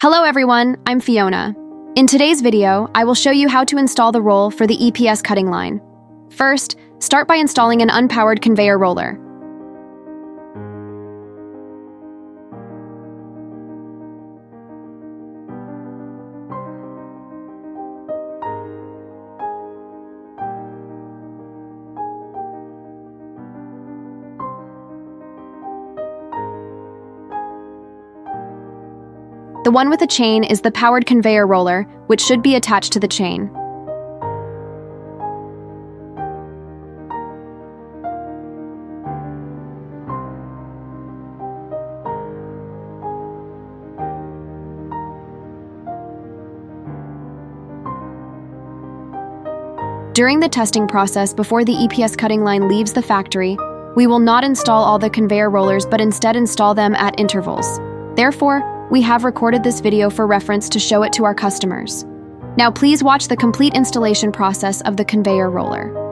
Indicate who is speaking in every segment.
Speaker 1: Hello everyone, I'm Fiona. In today's video, I will show you how to install the roll for the EPS cutting line. First, start by installing an unpowered conveyor roller. The one with a chain is the powered conveyor roller, which should be attached to the chain. During the testing process before the EPS cutting line leaves the factory, we will not install all the conveyor rollers but instead install them at intervals. Therefore, we have recorded this video for reference to show it to our customers. Now please watch the complete installation process of the conveyor roller.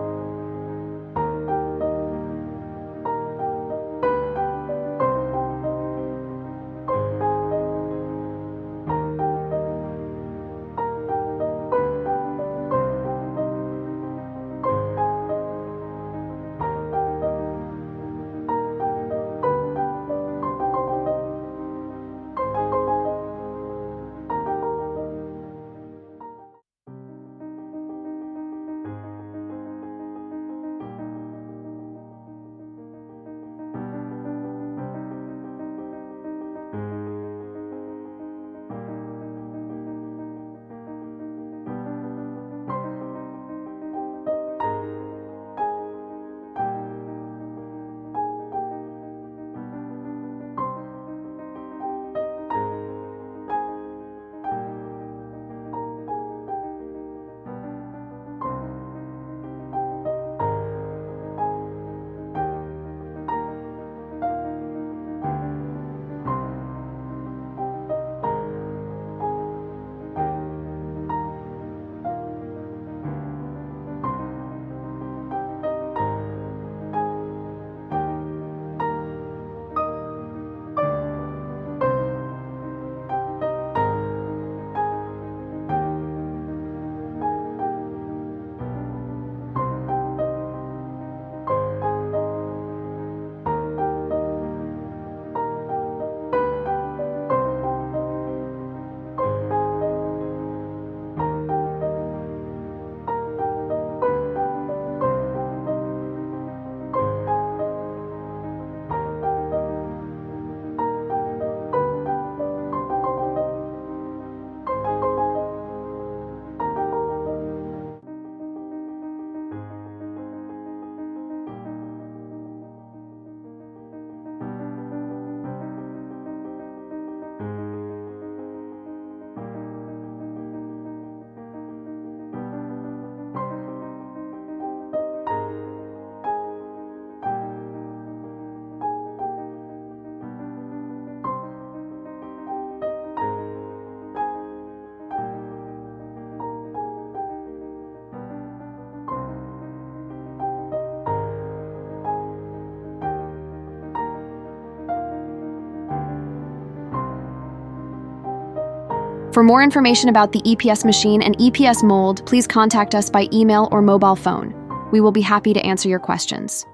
Speaker 1: For more information about the EPS machine and EPS mold, please contact us by email or mobile phone. We will be happy to answer your questions.